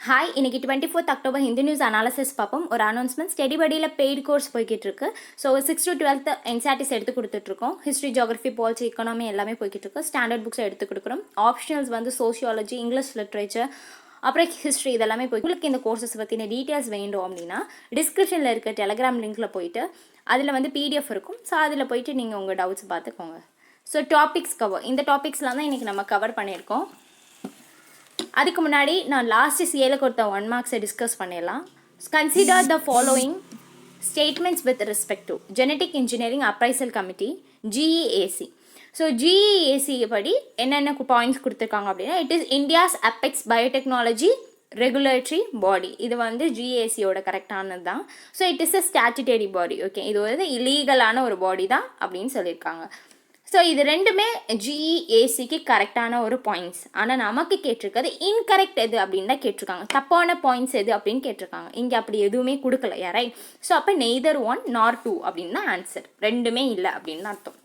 Hi, இன்னைக்கு 24th October Hindi news analysis பார்ப்போம். ஒரு அனௌன்ஸ்மெண்ட் ஸ்டடி படியில் பெய்டு கோர்ஸ் போய்கிட்டு இருக்கு. ஸோ 6 to 12th என்சிஆர்டிஸ் எடுத்து கொடுத்துட்ருக்கோம். ஹிஸ்ட்ரி, ஜியோகிரஃபி, பாலிசி, எக்கனாமி எல்லாமே போய்கிட்டு இருக்கு. ஸ்டாண்டர்ட் புக்ஸ் எடுத்து கொடுக்குறோம். ஆப்ஷனல்ஸ் வந்து சோஷியாலஜி, இங்கிலீஷ் லிட்ரேச்சர், அப்புறம் ஹிஸ்ட்ரி இதெல்லாமே போய் உங்களுக்கு இந்த கோர்சஸ் பற்றின டீட்டெயில்ஸ் வேண்டும் அப்படின்னா டிஸ்கிரிப்ஷனில் இருக்க டெலகிராம் லிங்க்கில் போயிட்டு அதில் வந்து பிடிஎஃப் இருக்கும். ஸோ அதில் போயிட்டு நீங்கள் உங்கள் டவுட்ஸ் பார்த்துக்கோங்க. ஸோ டாபிக்ஸ் இந்த டாபிக்ஸ்லாம் தான் இன்றைக்கி நம்ம கவர் பண்ணியிருக்கோம். அதுக்கு முன்னாடி நான் லாஸ்ட் சிஏல கொடுத்த 1 மார்க்ஸை டிஸ்கஸ் பண்ணிடலாம். Consider the following statements with respect to genetic engineering appraisal committee GEAC. So GEAC படி என்னென்ன பாயிண்ட்ஸ் கொடுத்துருக்காங்க அப்படின்னா, it is India's apex biotechnology regulatory பாடி. இது வந்து ஜிஏசியோட கரெக்டானது தான். So it is a statutory body. Okay, இது வந்து இல்லீகலான ஒரு பாடி தான் அப்படின்னு சொல்லியிருக்காங்க. ஸோ இது ரெண்டுமே ஜிஇஏசிக்கு கரெக்டான ஒரு பாயிண்ட்ஸ். ஆனால் நமக்கு கேட்டிருக்கிறது இன்கரெக்ட் எது அப்படின்னு தான் கேட்டிருக்காங்க. தப்பான பாயிண்ட்ஸ் எது அப்படின்னு கேட்டிருக்காங்க. இங்கே அப்படி எதுவுமே கொடுக்கல யாரை. ஸோ அப்போ நெய்தர் 1 nor 2 அப்படின்னு தான் ஆன்சர். ரெண்டுமே இல்லை அப்படின்னு அர்த்தம்.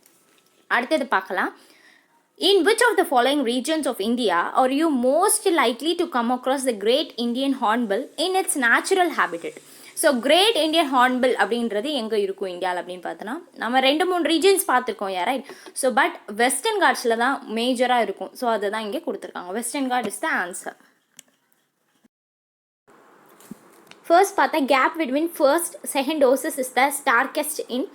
அடுத்தது பார்க்கலாம். In which of the following regions of India are you most likely to come across the Great Indian Hornbill in its natural habitat? So great Indian hornbill அப்படின்றது எங்கே இருக்கும் இந்தியாவில் அப்படின்னு பார்த்தோன்னா, நம்ம 2-3 ரீஜன்ஸ் பார்த்துருக்கோம் ரைட். ஸோ பட் வெஸ்டர்ன் காட்ஸில் தான் மேஜராக இருக்கும். ஸோ அதை தான் இங்கே கொடுத்துருக்காங்க. Western Ghat is the answer. First பார்த்தா gap between first second doses is the starkest in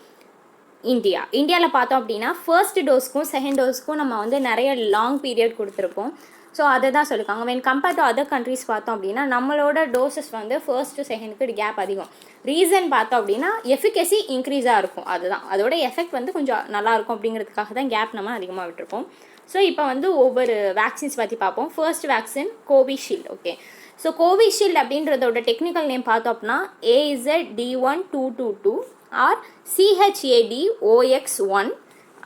இந்தியாவில் பார்த்தோம் அப்படின்னா ஃபர்ஸ்ட் டோஸ்க்கும் செகண்ட் டோஸ்க்கும் நம்ம வந்து நிறைய லாங் பீரியட் கொடுத்துருப்போம். ஸோ அதை தான் சொல்லியிருக்காங்க. When compare to other countries பார்த்தோம் அப்படின்னா நம்மளோட டோசஸ் வந்து ஃபர்ஸ்ட் டு செகண்டுக்கு கேப் அதிகம். ரீசன் பார்த்தோம் அப்படின்னா எஃபிகசி இன்க்ரீஸாக இருக்கும். அதுதான் அதோட எஃபெக்ட் வந்து கொஞ்சம் நல்லாயிருக்கும் அப்படிங்கிறதுக்காக தான் கேப் நம்ம அதிகமாக விட்டுருப்போம். ஸோ இப்போ வந்து ஒவ்வொரு வேக்சின்ஸ் பற்றி பார்ப்போம். First vaccine Covishield. Okay, so Covishield அப்படின்றதோட டெக்னிக்கல் நேம் பார்த்தோம் அப்படின்னா AZ-D1222 R CHADOX1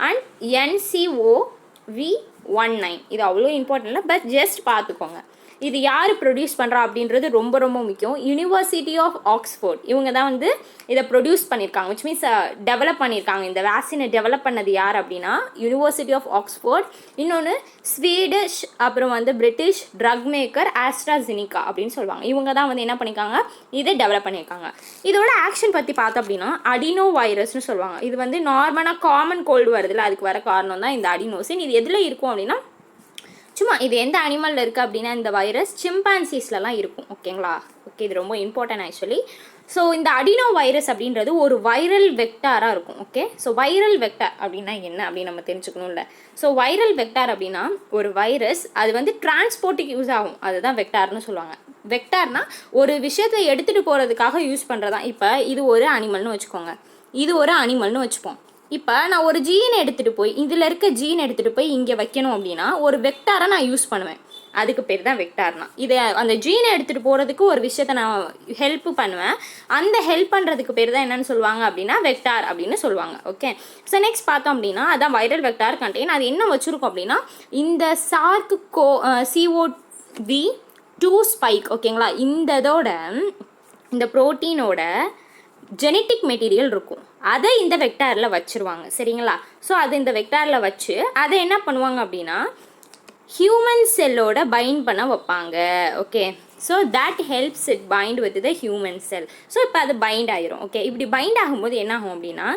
and NCOV19. இது அவ்வளோ இம்பார்ட்டன்ட் இல்லை, பட் ஜஸ்ட் பார்த்துக்கோங்க. இது யார் ப்ரொடியூஸ் பண்ணுறா அப்படின்றது ரொம்ப ரொம்ப முக்கியம். யூனிவர்சிட்டி ஆஃப் ஆக்ஸ்ஃபோர்ட் இவங்க தான் வந்து இதை ப்ரொடியூஸ் பண்ணியிருக்காங்க. விச் மீன்ஸ் டெவலப் பண்ணியிருக்காங்க. இந்த வேக்சினை டெவலப் பண்ணது யார் அப்படின்னா யூனிவர்சிட்டி ஆஃப் ஆக்ஸ்ஃபோர்ட். இன்னொன்று ஸ்வீடிஷ், அப்புறம் வந்து பிரிட்டிஷ் ட்ரக் மேக்கர் ஆஸ்ட்ராஜெனிகா அப்படின்னு சொல்லுவாங்க. இவங்க தான் வந்து என்ன பண்ணியிருக்காங்க, இதை டெவலப் பண்ணியிருக்காங்க. இதோட ஆக்ஷன் பற்றி பார்த்தோம் அப்படின்னா அடினோ வைரஸ்னு சொல்லுவாங்க. இது வந்து நார்மலாக காமன் கோல்டு வருதுல்ல, அதுக்கு வர காரணம் தான் இந்த அடினோசின். இது எதில் இருக்கும் அப்படின்னா, சும்மா இது எந்த அனிமலில் இருக்குது அப்படின்னா இந்த வைரஸ் சிம்பான்சிஸ்லலாம் இருக்கும். ஓகேங்களா? ஓகே, இது ரொம்ப இம்பார்ட்டன்ட் ஆக்சுவலி. ஸோ இந்த அடினோ வைரஸ் அப்படின்றது ஒரு வைரல் வெக்டாராக இருக்கும். ஓகே, ஸோ வைரல் வெக்டார் அப்படின்னா என்ன அப்படின்னு நம்ம தெரிஞ்சுக்கணும்ல. ஸோ வைரல் வெக்டார் அப்படின்னா ஒரு வைரஸ் அது வந்து டிரான்ஸ்போர்ட்டுக்கு யூஸ் ஆகும். அதுதான் வெக்டார்னு சொல்லுவாங்க. வெக்டார்னா ஒரு விஷயத்தை எடுத்துகிட்டு போகிறதுக்காக யூஸ் பண்ணுறதான். இப்போ இது ஒரு அனிமல்னு வச்சுக்கோங்க, இது ஒரு அனிமல்னு வச்சுப்போம். இப்போ நான் ஒரு ஜீனை எடுத்துகிட்டு போய் இதில் இருக்க ஜீன் எடுத்துகிட்டு போய் இங்கே வைக்கணும் அப்படின்னா ஒரு வெக்டாரை நான் யூஸ் பண்ணுவேன். அதுக்கு பேர் தான் வெக்டார்னா. இதை அந்த ஜீனை எடுத்துகிட்டு போகிறதுக்கு ஒரு விஷயத்தை நான் ஹெல்ப் பண்ணுவேன். அந்த ஹெல்ப் பண்ணுறதுக்கு பேர் தான் என்னென்னு சொல்லுவாங்க அப்படின்னா வெக்டார் அப்படின்னு சொல்லுவாங்க. ஓகே, ஸோ நெக்ஸ்ட் பார்த்தோம் அப்படின்னா அதான் வைரல் வெக்டார் கண்டெயின். அது என்ன வச்சுருக்கோம் அப்படின்னா இந்த சார்க் CO-V2 ஸ்பைக். ஓகேங்களா? இந்த ப்ரோட்டீனோட ஜெனட்டிக் மெட்டீரியல் இருக்கும். அதை இந்த வெக்டாரில் வச்சுருவாங்க. சரிங்களா? ஸோ அது இந்த வெக்டாரில் வச்சு அதை என்ன பண்ணுவாங்க அப்படின்னா ஹியூமன் செல்லோட பைண்ட் பண்ண வைப்பாங்க. Okay, so that helps it find with the human sell. So இப்போ அது பைண்ட் ஆயிரும். ஓகே, இப்படி பைண்ட் ஆகும்போது என்ன ஆகும் அப்படின்னா,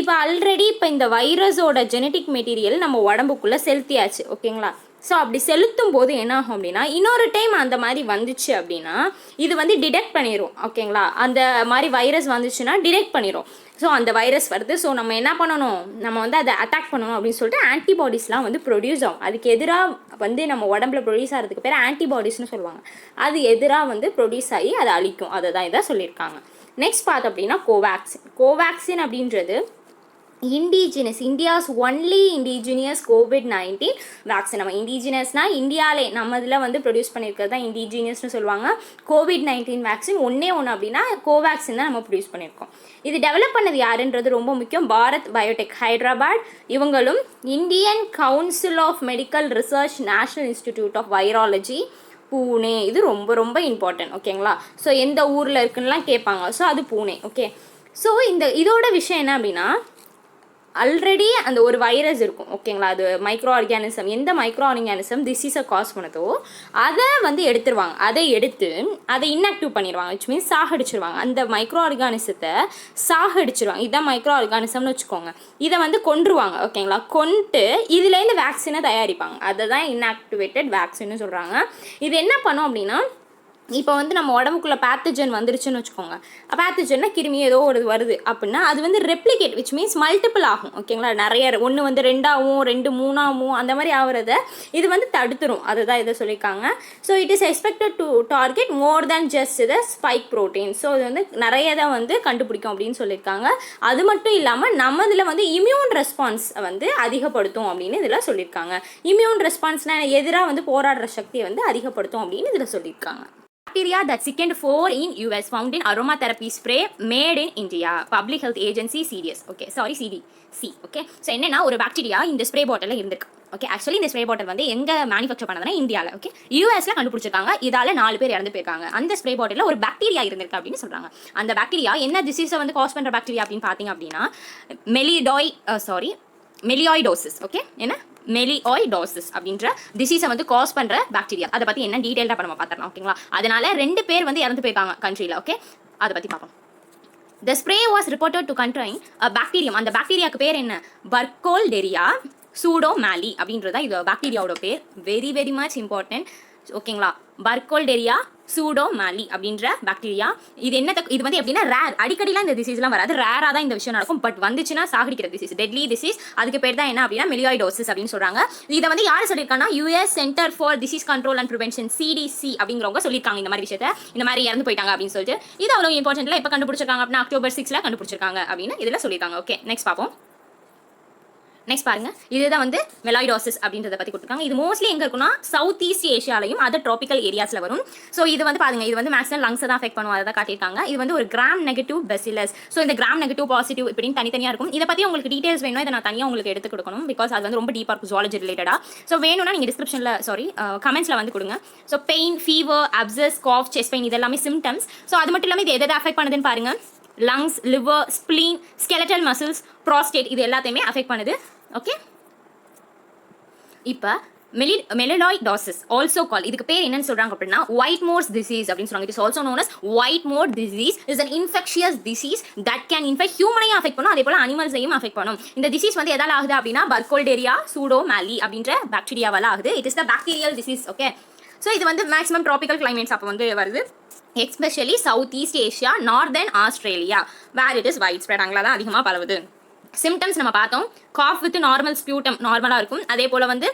இப்போ ஆல்ரெடி இப்போ இந்த வைரஸோட ஜெனட்டிக் மெட்டீரியல் நம்ம உடம்புக்குள்ளே செலுத்தியாச்சு. ஓகேங்களா? ஸோ அப்படி செலுத்தும் போது என்ன ஆகும் அப்படின்னா இன்னொரு டைம் அந்த மாதிரி வந்துச்சு அப்படின்னா இது வந்து டிடெக்ட் பண்ணிடும். ஓகேங்களா? அந்த மாதிரி வைரஸ் வந்துச்சுன்னா டிடெக்ட் பண்ணிடும். ஸோ அந்த வைரஸ் வருது. ஸோ நம்ம என்ன பண்ணணும், நம்ம வந்து அதை அட்டாக் பண்ணணும் அப்படின்னு சொல்லிட்டு ஆன்டிபாடிஸ்லாம் வந்து ப்ரொடியூஸ் ஆகும். அதுக்கு எதிராக வந்து நம்ம உடம்புல ப்ரொடியூஸ் ஆகிறதுக்கு பேர் ஆன்டிபாடிஸ்னு சொல்லுவாங்க. அது எதிராக வந்து ப்ரொடியூஸ் ஆகி அதை அழிக்கும். அதை தான் இதாக சொல்லியிருக்காங்க. நெக்ஸ்ட் பார்த்தோம் அப்படின்னா கோவேக்சின் அப்படின்றது India's only indigenous COVID-19 vaccine. நம்ம இண்டிஜினியஸ்னால் இந்தியாவிலே நம்ம இதில் வந்து ப்ரொடியூஸ் பண்ணியிருக்கிறது தான் இண்டிஜினியஸ்னு சொல்லுவாங்க. COVID-19 வேக்சின் ஒன்று அப்படின்னா கோவேக்சின் தான் நம்ம ப்ரொடியூஸ் பண்ணியிருக்கோம். இது டெவலப் பண்ணது யாருன்றது ரொம்ப முக்கியம். பாரத் பயோடெக் ஹைதராபாத் இவங்களும் Indian Council of Medical Research National Institute of Virology Pune. இது ரொம்ப ரொம்ப இம்பார்ட்டன்ட். ஓகேங்களா? ஸோ எந்த ஊரில் இருக்குன்னுலாம் கேட்பாங்க. ஸோ அது பூனே. ஓகே, ஸோ இதோட விஷயம் என்ன அப்படின்னா ஆல்ரெடி அந்த ஒரு வைரஸ் இருக்கும் ஓகேங்களா, அது மைக்ரோ ஆர்கானிசம், எந்த மைக்ரோ ஆர்கானிசம் டிசீஸை காஸ் பண்ணுதோ அதை வந்து எடுத்துருவாங்க. அதை எடுத்து அதை இன்ஆக்டிவ் பண்ணிடுவாங்க, விச் மீன்ஸ் சாகடிச்சிருவாங்க. அந்த மைக்ரோ ஆர்கானிசத்தை சாகடிச்சிருவாங்க. இதுதான் மைக்ரோ ஆர்கானிசம்னு வச்சுக்கோங்க. இதை வந்து கொன்றுவாங்க ஓகேங்களா. கொண்டு இதுலேருந்து வேக்சினை தயாரிப்பாங்க. அதை தான் இன்ஆக்டிவேட்டட் வேக்சின்னு சொல்கிறாங்க. இது என்ன பண்ணும் அப்படின்னா, இப்போ வந்து நம்ம உடம்புக்குள்ளே பேத்தஜன் வந்துருச்சுன்னு வச்சுக்கோங்க. பேத்தஜன்னா கிருமி ஏதோ ஒரு வருது அப்படின்னா அது வந்து ரெப்ளிகேட், விச் மீன்ஸ் மல்டிபிள் ஆகும் ஓகேங்களா. நிறைய ஒன்று வந்து 2ஆகவும் 2 3ஆகவும் அந்த மாதிரி ஆகிறத இது வந்து தடுத்துரும். அதுதான் இதை சொல்லியிருக்காங்க. So it is expected to target more than just the spike protein. So இது வந்து நிறைய தான் வந்து கண்டுபிடிக்கும் அப்படின்னு சொல்லியிருக்காங்க. அது மட்டும் இல்லாமல் நம்ம இதில் வந்து இம்யூன் ரெஸ்பான்ஸ் வந்து அதிகப்படுத்தும் அப்படின்னு இதில் சொல்லியிருக்காங்க. இம்யூன் ரெஸ்பான்ஸ்னால் எதிராக வந்து போராடுற சக்தியை வந்து அதிகப்படுத்தும் அப்படின்னு இதில் சொல்லியிருக்காங்க. Bacteria that sickened 4 in US found in aromatherapy spray made in India. Public Health Agency CDS. Okay, sorry CDC. Okay, so என்னன்னா ஒரு பாக்டீரியா இந்த ஸ்ப்ரே பாட்டிலில் இருந்திருக்கு. ஓகே, ஆக்சுவலி இந்த ஸ்ப்ரே பாட்டில் வந்து எங்கே மேனுஃபேக்சர் பண்ணதுன்னா இந்தியாவில். ஓகே, யூஎஸ்ல கண்டுபிடிச்சிருக்காங்க. இதால் 4 பேர் இறந்து போயிருக்காங்க. அந்த ஸ்ப்ரே பாட்டிலில் ஒரு பாக்டீரியா இருந்திருக்கு அப்படின்னு சொல்கிறாங்க. அந்த பாக்டீரியா என்ன டிசீஸை வந்து காஸ் பண்ணுற பாக்டீரியா அப்படின்னு பார்த்தீங்க அப்படின்னா மெலியாய்டோசிஸ். ஓகே, என்ன மெலியாய்டோசிஸ் அப்படின்ற டிசீஸை வந்து காஸ் பண்ணுற பாக்டீரியா. அதை பற்றி என்ன டீட்டெயிலாக இப்போ நம்ம பார்த்துக்கலாம் ஓகேங்களா. அதனால 2 பேர் வந்து இறந்து போயிருக்காங்க கண்ட்ரியில். ஓகே, அதை பற்றி பார்ப்போம். The spray was reported to contain a bacterium. அந்த பாக்டீரியாவுக்கு பேர் என்ன? பர்கோல்டெரியா சூடோமாலி அப்படின்றதா இது பாக்டீரியாவோட பேர். வெரி வெரி மச் இம்பார்ட்டன்ட் ஓகேங்களா. பர்கோல்டெரியா சூடோமாலி அப்படின்ற பாக்டீரியா. இது இது வந்து எப்படின்னா ரேர், அடிக்கடிலாம் இந்த டிசீஸ்லாம் வராது, ரேராக தான் இந்த விஷயம் நடக்கும். பட் வந்துச்சுன்னா சாகடிக்கிற டிசீஸ், டெட்லி டிசீஸ். அதுக்கு பேர் தான் என்ன அப்படின்னா மெலியாய்டோசிஸ் அப்படின்னு சொல்கிறாங்க. இதை வந்து யார் சொல்லியிருக்காங்கன்னா US centre for disease control and prevention CDC அப்படிங்கிறவங்க சொல்லியிருக்காங்க. இந்த மாதிரி விஷயத்தை இந்த மாதிரி இறந்து போயிட்டாங்க அப்படின்னு சொல்லிட்டு. இது அவ்வளோ இம்பார்ட்டன்ட்ல இப்போ கண்டுபிடிச்சிருக்காங்க அப்படின்னா October 6 கண்டுபிடிச்சிருக்காங்க அப்படின்னு இதில் சொல்லியிருக்காங்க. ஓகே, நெக்ஸ்ட் பார்ப்போம். நெக்ஸ்ட் பாருங்க, இதுதான் வந்து மெலாய்டோசிஸ் அப்படின்றத பற்றி கொடுத்துருக்காங்க. இது மோஸ்ட்லி எங்கே இருக்குன்னா சவுத் ஈஸ்ட் ஏஷியாலையும் அதர் ட்ராபிக்கல் ஏரியாஸில் வரும். ஸோ இது வந்து பாருங்க, இது வந்து மேக்ஸிமம் லங்ஸை தான் அஃபெக்ட் பண்ணுவோம், அதை தான் காட்டியிருக்காங்க. இது வந்து ஒரு கிராம் நெகட்டிவ் பெசிலஸ். ஸோ இந்த கிராம் நெகட்டிவ் பாசிட்டிவ் இப்படின்னு தனித்தனியாக இருக்கும். இதை பற்றி உங்களுக்கு டீட்டெயில்ஸ் வேணும், இதை நான் தனியாக உங்களுக்கு எடுத்து கொடுக்கணும். பிகாஸ் அது வந்து ரொம்ப டீப்பாக இருக்கும் ஜுவாலஜி ரிலேட்டடாக. ஸோ வேணும்னா நீங்கள் டிஸ்கிரிப்ஷனில் கமெண்ட்ஸில் வந்து கொடுங்க. So pain, fever, abscess, cough, chest pain, இது எல்லாமே சிம்டம்ஸ். ஸோ அது மட்டும் இல்லாமல் இது எதை அஃபெக்ட் பண்ணுதுன்னு பாருங்க. Lungs, liver, spleen, skeletal muscles, prostate, இது எல்லாத்தையுமே அஃபெக்ட் பண்ணுது. ஓகே, இப்போ மெலியாய்டோசிஸ் ஆல்சோ கால், இதுக்கு பேர் என்னன்னு சொல்றாங்க அப்படின்னா ஒயிட் மோர்ஸ் டிசீஸ் அப்படின்னு சொல்றாங்க. It is also known as Whitmore disease. Is an infectious disease that can infect ஹியூமனையும் அஃபெக்ட் பண்ணும், அதே போல அனிமல்ஸையும் அஃபெக்ட் பண்ணும். இந்த டிசீஸ் வந்து எதால ஆகுது அப்படின்னா பர்கோல்டெரியா சூடோமாலி அப்படின்ற பாக்டீரியாவால ஆகுது. It is the bacterial disease. Okay, so இது வந்து மேக்ஸிமம் ட்ராபிக்கல் கிளைமேட்ஸ் அப்போ வந்து வருது. Especially South East Asia, northern Australia, where it is widespread, அங்கே தான் அதிகமாக பரவுது. சிம்டம்ஸ் நம்ம பார்த்தோம். காஃப் வித் நார்மல் ஸ்பியூட்டம் நார்மலாக இருக்கும். அதே போல் வந்து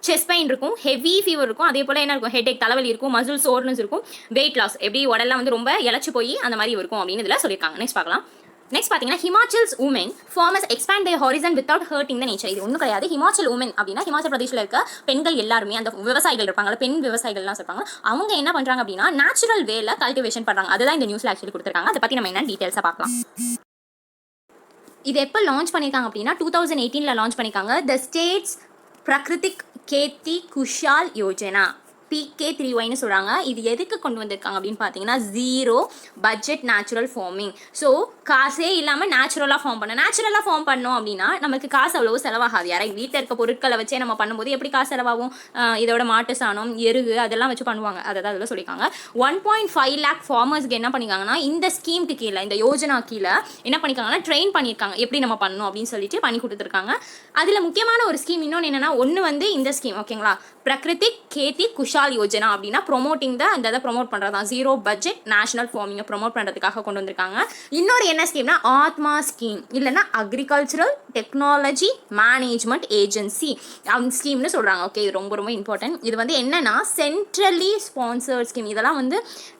செஸ்ட் பெயின் இருக்கும், ஹெவி ஃபீவர் இருக்கும், அதே போல் என்ன இருக்கும், ஹெட் ஏக் தலைவலி இருக்கும், மசில் சோர்னஸ் இருக்கும், வெயிட் லாஸ், எப்படி உடலாம் வந்து ரொம்ப இழைச்சி போய் அந்த மாதிரி இருக்கும் அப்படின்னு இதில் சொல்லியிருக்காங்க. நெக்ஸ்ட் பார்க்கலாம். நெக்ஸ்ட் பார்த்தீங்கன்னா Himachal's woman farmers expand their horizon without hurting the nature. இது ஒன்றும் கிடையாது. ஹிமாச்சல் உமன் அப்படின்னா ஹிமாச்சல் பிரதேஷில் இருக்க பெண்கள் எல்லாருமே, அந்த விவசாயிகள் இருப்பாங்க, பெண் விவசாயிகள்லாம் சொல்றாங்க. அவங்க என்ன பண்ணுறாங்க அப்படின்னா நேச்சுரல் வேல கல்டிவேஷன் பண்ணுறாங்க. அதுதான் இந்த நியூஸில் ஆக்சுவலி கொடுத்துருக்காங்க. அதை பற்றி நம்ம என்ன டீட்டெயில்ஸாக பார்க்கலாம். இது எப்போ லான்ச் பண்ணியிருக்காங்க அப்படின்னா 2018 லான்ச் பண்ணியிருக்காங்க. The state's Prakritik Kheti Khushal Yojana, PK3Y சொல்கிறாங்க. இது எதுக்கு கொண்டு வந்திருக்காங்க அப்படின்னு பார்த்தீங்கன்னா zero budget natural farming. So காசே இல்லாமல் நேச்சுரலாக ஃபார்ம் பண்ணோம் அப்படின்னா நமக்கு காசு அவ்வளோ செலவாகாது. யாராவது வீட்டில் இருக்க பொருட்களை வச்சே நம்ம பண்ணும்போது எப்படி காசு செலவாகும்? இதோட மாட்டு சாணம், எருகு அதெல்லாம் வச்சு பண்ணுவாங்க. அதை தான் அதில் சொல்லியிருக்காங்க. 1.5 lakh ஃபார்மர்ஸ்க்கு என்ன பண்ணியிருக்காங்கன்னா இந்த ஸ்கீமுக்கு கீழே, இந்த யோஜனா கீழே என்ன பண்ணியிருக்காங்கன்னா ட்ரெயின் பண்ணியிருக்காங்க, எப்படி நம்ம பண்ணணும் அப்படின்னு சொல்லிட்டு பண்ணி கொடுத்துருக்காங்க. அதில் முக்கியமான ஒரு ஸ்கீம் இன்னொன்று என்னென்னா, ஒன்று வந்து இந்த ஸ்கீம் ஓகேங்களா, பிரகிருதிக் கேத்தி குஷால் யோஜனா அப்படின்னா ப்ரொமோட்டிங் அந்த இதை ப்ரொமோட் பண்ணுறது தான். ஜீரோ பட்ஜெட் நேஷனல் ஃபார்மிங்கை ப்ரொமோட் பண்ணுறதுக்காக கொண்டு வந்திருக்காங்க. இன்னொரு என்ன ஸ்கீம்னா ஆத்மா ஸ்கீம், இல்லைன்னா அக்ரிகல்ச்சரல் டெக்னாலஜி மேனேஜ்மெண்ட் ஏஜென்சி அந்த ஸ்கீம்னு சொல்கிறாங்க. ஓகே, இது ரொம்ப ரொம்ப இம்பார்ட்டன்ட். இது வந்து என்னன்னா சென்ட்ரலி ஸ்பான்சர்ட் ஸ்கீம். இதெல்லாம் வந்து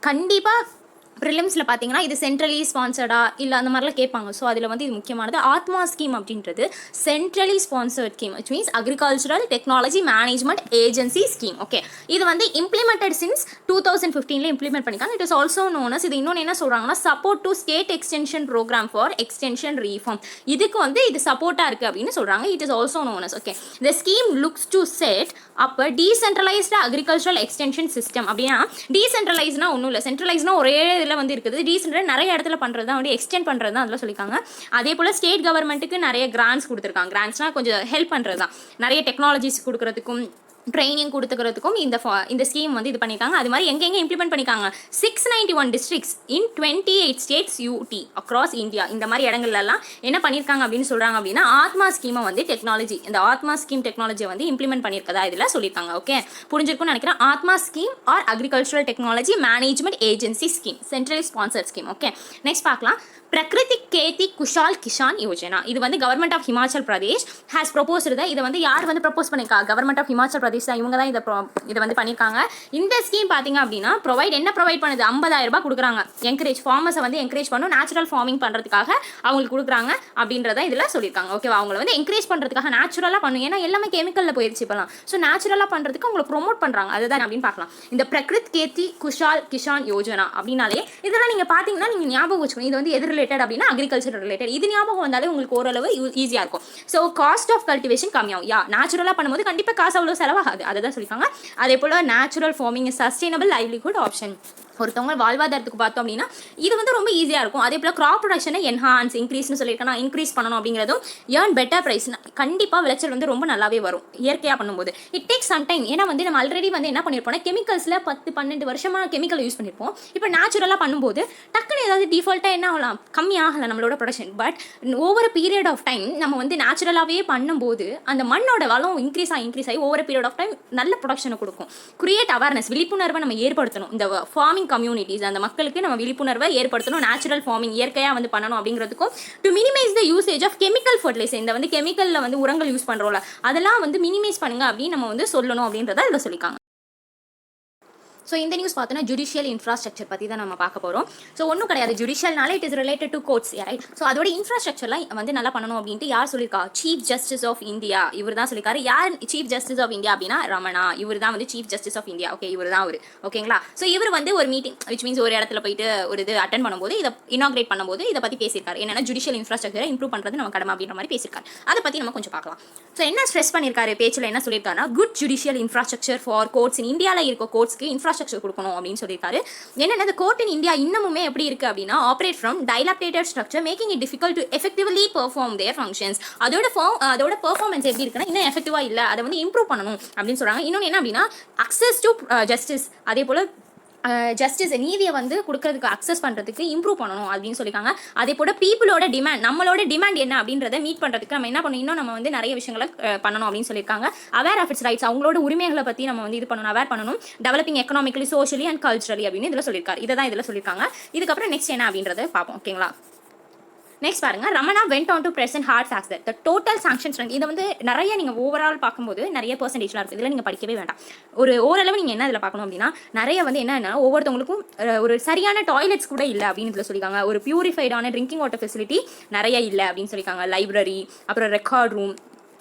கண்டிப்பாக ப்ரிலிம்ஸில் பார்த்தீங்கன்னா இது சென்ட்ரலி ஸ்பான்சர்டா இல்லை அந்த மாதிரிலாம் கேட்பாங்க. ஸோ அதில் வந்து இது முக்கியமானது. ஆத்மா ஸ்கீம் அப்படின்றது centrally sponsored scheme, which means agricultural technology management agency scheme. Okay, இது வந்து இம்ப்ளிமெண்டட் சின்ஸ் 2015 இம்ப்ளிமெண்ட் பண்ணிக்காங்க. It is also known as, இது இன்னொன்று என்ன சொல்கிறாங்கன்னா support to state extension programme for extension reform. இதுக்கு வந்து இது சப்போர்ட்டாக இருக்குது அப்படின்னு சொல்கிறாங்க. It is also known as. Okay, the scheme looks to set up a decentralised agricultural extension system. அப்படின்னா டீசென்ட்ரலைஸ்னா ஒன்றும் இல்லை, சென்ட்ரலைஸ்னா ஒரே இதில் வந்து இருக்குது. டீசென்ட்ரலைஸ் நிறைய இடத்துல பண்ணுறது தான் வந்து எக்ஸ்டெண்ட் பண்ணுறது தான் அதில் சொல்லியிருக்காங்க. அதே போல் ஸ்டேட் கவர்மெண்ட்டுக்கு நிறைய கிராண்ட்ஸ் கொடுத்துருக்காங்க. கிராண்ட்ஸ்னால் கொஞ்சம் ஹெல்ப் பண்ணுறது தான், நிறைய டெக்னாலஜிஸ் கொடுக்குறதுக்கும் ட்ரைனிங் கொடுத்துக்கிறதுக்கும் இந்த ஸ்கீம் வந்து இது பண்ணியிருக்காங்க. அது மாதிரி எங்கெங்கே இம்ப்ளிமெண்ட் பண்ணியிருக்காங்க, 691 டிஸ்ட்ரிக்ட்ஸ் இன் 28 ஸ்டேட்ஸ் யூடி அக்ராஸ் இந்தியா. இந்த மாதிரி இடங்கள்லாம் என்ன பண்ணியிருக்காங்க அப்படின்னு சொல்கிறாங்க அப்படின்னா, ஆத்மா ஸ்கீமை வந்து டெக்னாலஜி, இந்த ஆத்மா ஸ்கீம் டெக்னாலஜியை வந்து இம்ப்ளிமெண்ட் பண்ணியிருக்கதா இதில் சொல்லியிருக்காங்க. ஓகே, புரிஞ்சிருக்கும்னு நினைக்கிறேன். ATMA scheme or agricultural technology management agency scheme, centrally sponsored scheme. Okay, next பார்க்கலாம். பிரகிருதி கேதி குஷால் கிஷான் யோஜனா. இது வந்து government of Himachal Pradesh has proposed. இதை வந்து யார் வந்து ப்ரொபோஸ் பண்ணியிருக்கா, கவர்மெண்ட் ஆஃப் ஹிமாச்சல் பிரதேஷ் தான். இவங்க தான் இதை வந்து பண்ணியிருக்காங்க. இந்த ஸ்கீம் பார்த்தீங்க அப்படின்னா என்ன ப்ரொவைட் பண்ணுது, 50,000 ரூபாய் கொடுக்குறாங்க. என்கரேஜ் ஃபார்மர்ஸை வந்து என்கரேஜ் பண்ணும், நேச்சுரல் ஃபார்மிங் பண்ணுறதுக்காக அவங்களுக்கு கொடுக்குறாங்க அப்படின்றத இதில் சொல்லியிருக்காங்க. ஓகேவா, அவங்களை வந்து என்கரேஜ் பண்ணுறதுக்காக நேச்சுரலாக பண்ணும். ஏன்னா எல்லாமே கெமிக்கலில் போயிடுச்சு இப்போலாம். ஸோ நேச்சுரலாக பண்ணுறதுக்கு அவங்களை ப்ரொமோட் பண்ணுறாங்க. அதுதான் அப்படின்னு பார்க்கலாம். இந்த பிரகிருத் கேத்தி குஷால் கிஷான் யோஜனா அப்படின்னாலே இதெல்லாம் நீங்கள் பார்த்தீங்கன்னா நீங்கள் ஞாபகம் வச்சுக்கணும். இது வந்து எது ரிலேட்டட் அப்படின்னா அக்ரிகல்ச்சர் ரிலேட்டட். இது ஞாபகம் வந்தாலே உங்களுக்கு ஓரளவு ஈஸியாக இருக்கும். ஸோ காஸ்ட் ஆஃப் கல்டிவேஷன் கம்மியாகும். நேச்சுரலாக பண்ணும்போது கண்டிப்பாக காசு அவ்வளோ செலவாகாது. அதை தான் சொல்லியிருக்காங்க. அதே போல் natural farming sustainable livelihood option. ஒருத்தவங்க வாழ்வாதாரத்துக்கு பார்த்தோம் அப்படின்னா இது வந்து ரொம்ப ஈஸியாக இருக்கும். அதே போல் கிராப் ப்ரொடக்ஷனை என்ஹான்ஸ் இன்க்ரீஸ்னு சொல்லியிருக்கேன். இன்க்ரீஸ் பண்ணணும் அப்படிங்கிறதும் ஏர்ன் பெட்டர் ப்ரைஸ். கண்டிப்பாக விளைச்சல் வந்து ரொம்ப நல்லாவே வரும் இயற்கையாக பண்ணும்போது. It takes some time. ஏன்னா வந்து நம்ம ஆல்ரெடி வந்து என்ன பண்ணியிருப்போம், கெமிக்கல்ஸில் 10-12 வருஷமாக கெமிக்கல் யூஸ் பண்ணியிருப்போம். இப்போ நேச்சுரலாக பண்ணும்போது டக்குன்னு ஏதாவது டிஃபால்ட்டாக என்ன ஆகலாம், கம்மியாகலாம் நம்மளோட production. But over period of time நம்ம வந்து நேச்சுரலாகவே பண்ணும்போது அந்த மண்ணோட வளம் இன்க்ரீஸ் ஆகி ஓவர் பீரியட் ஆஃப் டைம் நல்ல ப்ரொடக்ஷனை கொடுக்கும். கிரியேட் அவேர்னஸ், விழிப்புணர்வை நம்ம ஏற்படுத்தணும். இந்த ஃபார்மிங் கம்யூனிட்டிஸ், அந்த மக்களுக்கு நம்ம விழிப்புணர்வை ஏற்படுத்தணும். நேச்சுரல் ஃபார்மிங் இயற்கையாக வந்து பண்ணணும் அப்படிங்கிறதுக்கும் to minimise the usage of chemical fertiliser. இந்த வந்து கெமிக்கலில் வந்து உரங்கள் யூஸ் பண்ணுறோம்ல, அதெல்லாம் வந்து மினிமைஸ் பண்ணுங்க அப்படின்னு நம்ம வந்து சொல்லணும் அப்படின்றத இதில் சொல்லியிருக்காங்க. ஸோ இந்த நியூஸ் பார்த்தோன்னா ஜுடிஷியல் இன்ஃப்ராஸ்ட்ரக்சர் பற்றி தான் நம்ம பார்க்க போகிறோம். ஸோ ஒன்றும் கிடையாது, ஜுடிஷியல்னாலே it is related to courts, right? So அதோட இன்ஃப்ராஸ்ட்ரக்சர்லாம் வந்து நல்லா பண்ணணும் அப்படின்ட்டு யார் சொல்லியிருக்கா, சீஃப் ஜஸ்டிஸ் ஆஃப் இந்தியா. இவர் தான் சொல்லியிருக்காரு. யார் சீஃப் ஜஸ்டிஸ் ஆஃப் இந்தியா அப்படின்னா ரமணா. இவர் தான் வந்து chief justice of India. Okay, இவர் தான் அவர். ஓகேங்களா? ஸோ இவர் வந்து ஒரு மீட்டிங், விச் மீன்ஸ் ஒரு இடத்துல போயிட்டு ஒரு இது அட்டன் பண்ணும்போது, இதை இனாகிரேட் பண்ணும்போது இதை பற்றி பேசியிருக்காரு. என்னன்னா ஜுடிஷியல் இன்ஃப்ராஸ்ட்ரக்சரை இம்ப்ரூவ் பண்ணுறது நம்ம கடமை அப்படின்ற மாதிரி பேசியிருக்காரு. அதை பற்றி நம்ம கொஞ்சம் பார்க்கலாம். ஸோ என்ன ஸ்ட்ரெஸ் பண்ணியிருக்காரு பேச்சில், என்ன சொல்லியிருக்காருன்னா, good judicial infrastructure for courts. இந்தியாவில் இருக்க கோர்ட்ஸ்க்கு இன்ஃப்ராஸ்ட்ரக்சர் கொடுக்கணும் அப்படின்னு சொல்லியிருக்காரு. என்னன்னா the court in India இன்னமுமே எப்படி இருக்கு அப்படின்னா operate from dilapidated structure making it difficult to effectively perform their functions. அதோட பெர்ஃபார்மன்ஸ் எப்படி இருக்குன்னா இன்னும் எஃபெக்டிவா இல்ல, அதை வந்து இம்ப்ரூவ் பண்ணணும் அப்படின்னு சொல்றாங்க. இன்னொன்று என்ன அப்படின்னா அக்சஸ் டு ஜஸ்டிஸ், அதே போல ஜஸ்டிஸ் நீதியை வந்து கொடுக்கறதுக்கு அக்சஸ் பண்ணுறதுக்கு இம்ப்ரூவ் பண்ணணும் அப்படின்னு சொல்லியிருக்காங்க. அதே போல் பீப்புளோட டிமாண்ட், நம்மளோட டிமாண்ட் என்ன அப்படின்றத மீட் பண்ணுறதுக்கு நம்ம என்ன பண்ணணும், இன்னும் நம்ம வந்து நிறைய விஷயங்களை பண்ணணும் அப்படின்னு சொல்லியிருக்காங்க. அவேர் ஆஃப் இட்ஸ் ரைட்ஸ், அவங்களோட உரிமைகளை பற்றி நம்ம வந்து இது பண்ணணும், அவேர் பண்ணணும். Developing economically, socially and culturally அப்படின்னு இதில் சொல்லியிருக்காரு. இதை தான் இதில் சொல்லியிருக்காங்க. இதுக்கப்புறம் நெக்ஸ்ட் என்ன அப்படின்றத பார்ப்போம். ஓகேங்களா? நெக்ஸ்ட் பாருங்க, Ramana went on to present hard facts that the total sanction strength. இதை வந்து நிறைய நீங்கள் ஓவரால் பார்க்கும்போது நிறைய பர்சன்டேஜ்லாம் இருக்குது. இதில் நீங்கள் படிக்கவே வேண்டாம். ஒரு ஓரளவு நீங்கள் என்ன இதில் பார்க்கணும் அப்படின்னா நிறைய வந்து என்னென்னா ஒவ்வொருத்தவங்களுக்கும் ஒரு சரியான டாய்லெட்ஸ் கூட இல்லை அப்படின்னு இதில் சொல்லியிருக்காங்க. ஒரு பியூரிஃபைடான ட்ரிங்கிங் வாட்டர் ஃபெசிலிட்டி நிறைய இல்லை அப்படின்னு சொல்லியிருக்காங்க. லைப்ரரி, அப்புறம் ரெக்கார்ட் ரூம்,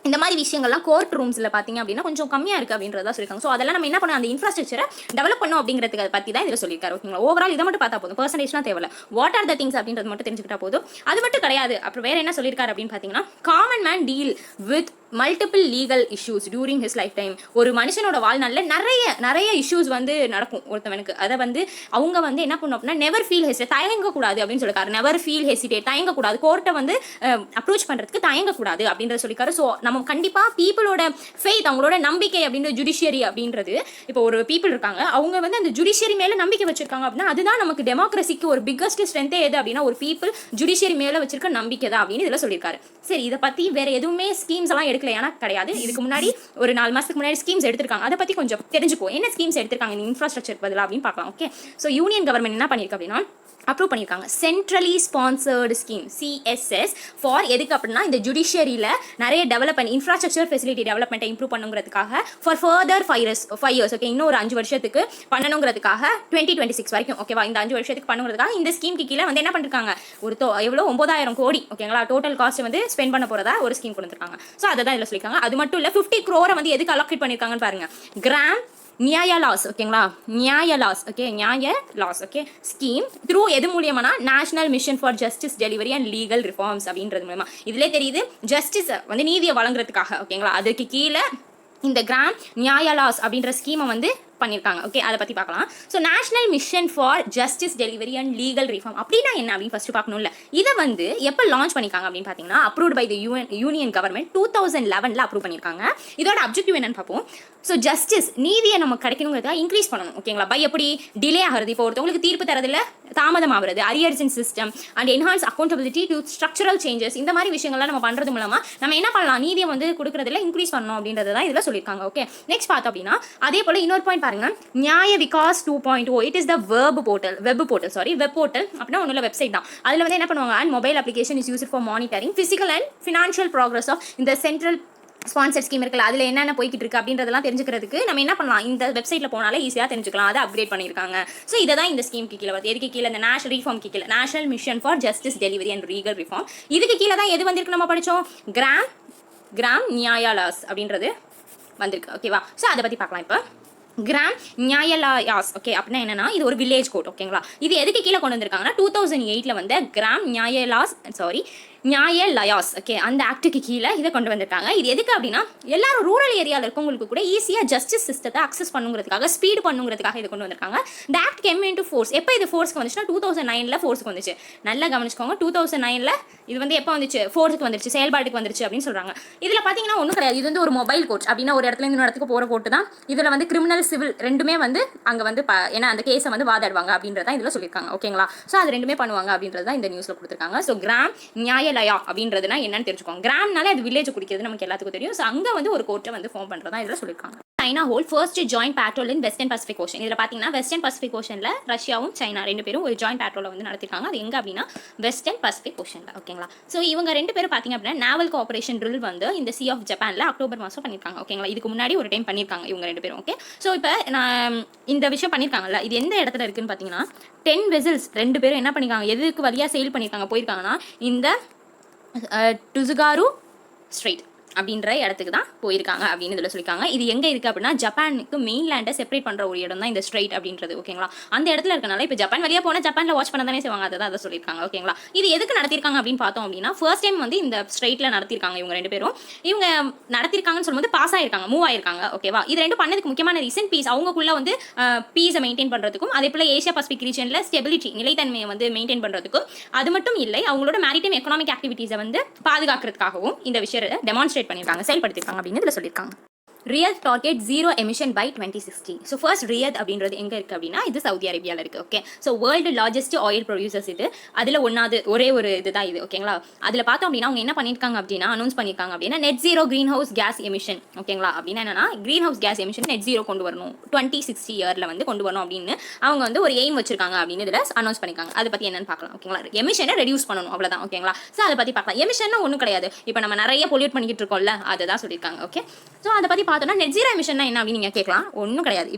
இந்த மாதிரி விஷயங்கள்லாம் கோர்ட் ரூம்ஸில் பார்த்தீங்க அப்படின்னா கொஞ்சம் கம்மியாக இருக்குது அப்படின்றத சொல்லியிருக்காங்க. ஸோ அதெல்லாம் நம்ம என்ன பண்ணணும், அந்த இன்ஃப்ராஸ்ட்ரக்சரை டெவலப் பண்ணணும் அப்படிங்கிறதுக்கு அதை பற்றி தான் இதில் சொல்லியிருக்காரு. ஓகேங்களா? ஓவரால் இதை மட்டும் பார்த்தா போதும், பர்சன்டேஜ்லாம் தேவையில்ல. வாட் ஆர் த திங்ஸ் அப்படின்றது மட்டும் தெரிஞ்சுக்கிட்டா போதும். அது மட்டும் கிடையாது. அப்புறம் வேறு என்ன சொல்லியிருக்காரு அப்படின்னு பார்த்தீங்கன்னா, common man deal with multiple legal issues during his life time. ஒரு மனுஷனோட வாழ்நாளில் நிறைய இஷ்யூஸ் வந்து நடக்கும் ஒருத்தவனுக்கு. அதை வந்து அவங்க வந்து என்ன பண்ணணும் அப்படின்னா நெவர் ஃபீல் ஹெசிடேட், தயங்கக்கூடாது அப்படின்னு சொல்லியிருக்காரு. நெவர் ஃபீல் ஹெசிடேட், தயங்கக்கூடாது. கோர்ட்டை வந்து அப்ரோச் பண்ணுறதுக்கு தயங்கக்கூடாது அப்படின்றத சொல்லியிருக்காரு. ஸோ நம்ம கண்டிப்பாக பீப்புளோட ஃபெய்த், அவங்களோட நம்பிக்கை அப்படின்ற ஜுடிஷியரி அப்படின்றது, இப்போ ஒரு பீப்புள் இருக்காங்க, அவங்க வந்து அந்த ஜுடிஷியரி மேலே நம்பிக்கை வச்சிருக்காங்க அப்படின்னா அதுதான் நமக்கு டெமோக்ரஸிக்கு ஒரு பிக்கஸ்ட் ஸ்ட்ரென்த்தே எது அப்படின்னா ஒரு பீப்புள் ஜுடிஷியரி மேலே வச்சிருக்க நம்பிக்கை தான் அப்படின்னு இதில் சொல்லியிருக்காரு. சரி, இதை பற்றி வேறு எதுவுமே ஸ்கீம்ஸ் எல்லாம் எடுக்கலையானா கிடையாது. இதுக்கு முன்னாடி ஒரு 4 மாதத்துக்கு முன்னாடி ஸ்கீம்ஸ் எடுத்திருக்காங்க. அதை பற்றி கொஞ்சம் தெரிஞ்சுக்கோ, என்ன ஸ்கீம்ஸ் எடுத்திருக்காங்க இந்த இன்ஃப்ராஸ்ட்ரக்சர் பதிலாக அப்படின்னு பார்க்கலாம். ஓகே, ஸோ யூனியன் கவர்மெண்ட் என்ன பண்ணியிருக்கு அப்படின்னா அப்ரூவ் பண்ணியிருக்காங்க centrally sponsored scheme CSS for எதுக்கு அப்படின்னா இந்த ஜுடிஷியரியில் நிறைய டெவலப்மெண்ட் இன்ஃப்ராஸ்ட்ரக்சர் ஃபெசிலிட்டி டெவலப்மெண்ட்டை இம்ப்ரூவ் பண்ணுங்கிறதுக்காக ஃபார் ஃபர்தர் 5 இயர்ஸ். ஓகே, இன்னும் ஒரு 5 வருஷத்துக்கு பண்ணணுங்கிறதுக்காக 2026 வரைக்கும். ஓகேவா? இந்த 5 வருஷத்துக்கு பண்ணுறதுக்காக இந்த ஸ்கீமுக்கு கீழே வந்து என்ன பண்ணிருக்காங்க, ஒரு எவ்வளோ 9,000 கோடி. ஓகேங்களா? டோட்டல் காஸ்ட் வந்து ஸ்பெண்ட் பண்ண போகிறதா ஒரு ஸ்கீம் கொடுத்துருக்காங்க. ஸோ அதை தான் இதில் சொல்லியிருக்காங்க. அது மட்டும் இல்லை 50 crore வந்து எதுக்கு அலோகேட் பண்ணியிருக்காங்கன்னு பாருங்க, கிராம் நியாய லாஸ். ஓகேங்களா? Nyaya laws. Okay, Nyaya laws. Okay, scheme through எது மூலியமானா national mission for justice delivery and legal reforms அப்படின்றது மூலமா. இதிலே தெரியுது ஜஸ்டிஸ் வந்து நீதியை வழங்குறதுக்காக. ஓகேங்களா? அதுக்கு கீழே இந்த கிராம் நியாய லாஸ் அப்படின்ற ஸ்கீமை வந்து பண்ணியிருக்காங்க. ஓகே, அதை பற்றி பார்க்கலாம். So national mission for justice delivery and legal reform அப்படின்னா என்ன அப்படின்னு ஃபஸ்ட்டு பார்க்கணும்ல. இதை வந்து எப்போ லான்ச் பண்ணியிருக்காங்க அப்படின்னு பார்த்தீங்கன்னா approved by the union government 2011 approve பண்ணியிருக்காங்க. இதோட அப்ஜெக்டிவ் என்னன்னு பார்ப்போம். ஸோ ஜஸ்டிஸ் நீதியை நம்ம கிடைக்கணுங்கிறதுக்காக இன்க்ரீஸ் பண்ணணும். ஓகேங்களா, பை எப்படி டிலே ஆகிறது, இப்போ ஒருத்தவங்களுக்கு தீர்ப்பு தரதில் தாமதம் ஆகுறது, அரியர்ஜன் system and enhance accountability to structural changes, இந்த மாதிரி விஷயங்கள்லாம் நம்ம பண்ணுறது மூலமாக நம்ம என்ன பண்ணலாம், நீதியை வந்து கொடுக்குறதுல இன்க்ரீஸ் பண்ணணும் அப்படின்றது தான் இதில் சொல்லியிருக்காங்க. ஓகே, நெக்ஸ்ட் பார்த்தோம் அப்படின்னா அதே போல் இன்னொரு பாயிண்ட் பாருங்க, Nyaya Vikas 2.0 it is the web portal அப்படின்னா ஒன்றும் வெப்சைட் தான். அதில் வந்து என்ன பண்ணுவாங்க, and mobile application is used for monitoring physical and financial progress of இந்த சென்ட்ரல் ஸ்பான்சர் ஸ்கீம் இருக்குல்ல, அதில் என்னென்ன போய்கிட்டு இருக்கு அப்படின்றதெல்லாம் தெரிஞ்சுக்கிறதுக்கு நம்ம என்ன பண்ணலாம், இந்த வெப்சைட்டில் போனாலே ஈஸியாக தெரிஞ்சுக்கலாம். அதை அப்கிரேட் பண்ணியிருக்காங்க. ஸோ இதை தான் இந்த ஸ்கீமுக்கு கீழே வருது. எதுக்கு கீழே, இந்த நேஷனல் ரிஃபார்ம்க்கு கீழே, national mission for justice delivery and legal reform. இதுக்கு கீழே தான் எது வந்திருக்கு நம்ம படித்தோம், கிராம் நியாயாலாஸ் அப்படின்றது வந்திருக்கு. ஓகேவா, ஸோ அதை பற்றி பார்க்கலாம். இப்போ கிராம் நியாயலாயாஸ், ஓகே, அப்படின்னா என்னன்னா இது ஒரு வில்லேஜ் கோர்ட். ஓகேங்களா, இது எதுக்கு கீழே கொண்டு வந்திருக்காங்கன்னா 2008 வந்து கிராம் நியாயலாயாஸ், ஓகே, அந்த ஆக்டுக்கு கீழே இதை கொண்டு வந்திருக்காங்க. இது எதுக்கு அப்படின்னா எல்லாரும் ரூரல் ஏரியாவில் இருக்கவங்களுக்கு கூட ஈஸியாக ஜஸ்டிஸ் சிஸ்டத்தை அக்சஸ் பண்ணுங்கிறதுக்காக, ஸ்பீடு பண்ணுங்கிறதுக்காக இதை கொண்டு வந்திருக்காங்க. இந்த ஆக்ட் கேம் இன்டு ஃபோர்ஸ் எப்போ இது ஃபோர்ஸ்க்கு வந்துச்சுன்னா 2009 ஃபோர்ஸ்க்கு வந்துச்சு. நல்லா கவனிச்சுக்கோங்க, 2009 இது வந்து எப்போ வந்துச்சு, ஃபோர்ஸுக்கு வந்துருச்சு, செயல்பாட்டுக்கு வந்துருச்சு அப்படின்னு சொல்கிறாங்க. இதில் பார்த்தீங்கன்னா ஒன்றும் கிடையாது, இது வந்து ஒரு மொபைல் கோர்ட் அப்படின்னா ஒரு இடத்துல இன்னொரு இடத்துக்கு போகிற கோர்ட்டு தான். இதில் வந்து கிரிமினல் சிவில் ரெண்டுமே வந்து அங்கே வந்து ஏன்னா அந்த கேஸை வந்து வாதாடுவாங்க அப்படின்றத இதில் சொல்லியிருக்காங்க. ஓகேங்களா, ஸோ அது ரெண்டுமே பண்ணுவாங்க அப்படின்றது தான் இந்த நியூஸில் கொடுத்துருக்காங்க. ஸோ கிராம் நியாயலயா அப்படின்றதுனா என்னன்னு தெரிஞ்சுக்கோங்க. கிராம்னாலே அது வில்லேஜ் குடிக்கிறது நமக்கு எல்லாத்துக்கும் தெரியும். ஸோ அங்கே வந்து ஒரு கோர்ட்டை வந்து ஃபார்ம் பண்ணுறதா இதில் சொல்லியிருக்காங்க. China whole first joint patrol இன் வெஸ்டர்ன் பசிபிக் ஓஷன். இதில் பார்த்தீங்கன்னா வெஸ்டர்ன் பசிபிக் ஓஷனில் ரஷ்யாவும் சைனா ரெண்டு பேரும் ஒரு ஜாயிண்ட் பேட்ரோலை வந்து நடத்திருக்காங்க. அது எங்கே அப்படின்னா வெஸ்டர்ன் பசிபிக் ஓஷனில். ஓகேங்களா, ஸோ இவங்க ரெண்டு பேரும் பார்த்தீங்க அப்படின்னா நேவல் கோஆபரேஷன் ட்ரில் வந்து இந்த சி ஆஃப் ஜப்பானில் அக்டோபர் மாதம் பண்ணியிருக்காங்க. ஓகேங்களா, இதுக்கு முன்னாடி ஒரு டைம் பண்ணியிருக்காங்க இவங்க ரெண்டு பேரும். ஓகே, ஸோ இப்போ நான் இந்த விஷயம் பண்ணியிருக்காங்கல்ல, இது எந்த இடத்துல இருக்குன்னு பார்த்தீங்கன்னா 10 வெசல்ஸ் ரெண்டு பேரும் என்ன பண்ணியிருக்காங்க, எதுக்கு வழியாக செயில் பண்ணியிருக்காங்க, போயிருக்காங்கன்னா இந்த டுசுகாரு ஸ்ட்ரெயிட் அப்படின்ற இடத்துக்கு தான் போயிருக்காங்க அப்படின்னு இதில் சொல்லியிருக்காங்க. இது எங்கே இருக்குது அப்படின்னா ஜப்பானுக்கு மெயின்லேண்டை செப்பரேட் பண்ணுற ஒரு இடம் தான் இந்த ஸ்ட்ரெயிட் அப்படின்றது. ஓகேங்களா, அந்த இடத்துல இருக்கனால இப்போ ஜப்பான் வழியாக போனால் ஜப்பானில் வாட்ச் பண்ண தானே செய்வாங்க, அதை தான் அதை சொல்லியிருக்காங்க. ஓகேங்களா, இது எதுக்கு நடத்திருக்காங்க அப்படின்னு பார்த்தோம் அப்படின்னா ஃபர்ஸ்ட் டைம் வந்து இந்த ஸ்ட்ரெயிட்டில் நடத்திருக்காங்க இவங்க ரெண்டு பேரும். இவங்க நடத்திருக்காங்கன்னு சொல்லும்போது பாஸ் ஆயிருக்காங்க, மூவ் ஆயிருக்காங்க. ஓகேவா, இது ரெண்டு பண்ணதுக்கு முக்கியமான ரீசன் பீஸ், அவங்களுக்குள்ள வந்து பீஸை மெயின்டைன் பண்ணுறதுக்கும் அதே போல் ஏஷியா பசிபிக் ரீஜனில் ஸ்டெபிலிட்டி நிலைத்தன்மையை வந்து மெயின்டைன் பண்ணுறதுக்கும், அது மட்டும் இல்லை அவங்களோட மேரிடைம் எக்கனாமிக் ஆக்டிவிட்டீஸை வந்து பாதுகாக்கிறதுக்காகவும் இந்த விஷயத்தை டெமான்ஸ்ட்ரேட் பண்ணியிருக்காங்க, செயல்படுத்திருக்காங்க அப்படின்னு இதில் சொல்லியிருக்காங்க. Riyadh target 0 emission by 2060. So first Riyadh அப்படின்றது எங்கே இருக்குது அப்படின்னா இது சவுதி அரேபியாவில் இருக்குது. Okay, so world largest oil producers இது. அதில் ஒரே ஒரு இதுதான் இது. ஓகேங்களா, அதில் பார்த்தோம் அப்படின்னா அவங்க என்ன பண்ணியிருக்காங்க அப்படின்னா அனௌன்ஸ் பண்ணியிருக்காங்க அப்படின்னா net zero green house case emission. ஓகேங்களா, அப்படின்னா என்னன்னா green house case emission net zero கொண்டு வரணும் 2060 இயரில் வந்து கொண்டு வரணும் அப்படின்னு அவங்க வந்து ஒரு எய்ம் வச்சிருக்காங்க அப்படின்னு இதில் அனௌன்ஸ் பண்ணியிருக்காங்க. அதை பற்றி என்னன்னு பார்க்கலாம். ஓகேங்களா, எமிஷனை ரெடியூஸ் பண்ணணும், அவ்வளோதான். ஓகேங்களா, ஸோ அதை பற்றி பார்க்கலாம். எமிஷன் ஒன்றும் கிடையாது, இப்போ நம்ம நிறைய பொல்யூட் பண்ணிக்கிட்டு இருக்கோம்ல, அதை தான் சொல்லியிருக்காங்க. ஓகே, ஸோ அதை பற்றி பார்த்தோம்னா நெட் ஜீரோ எமிஷன் என்ன அப்படின்னு நீங்கள் கேட்கலாம். ஒன்றும் கிடையாது.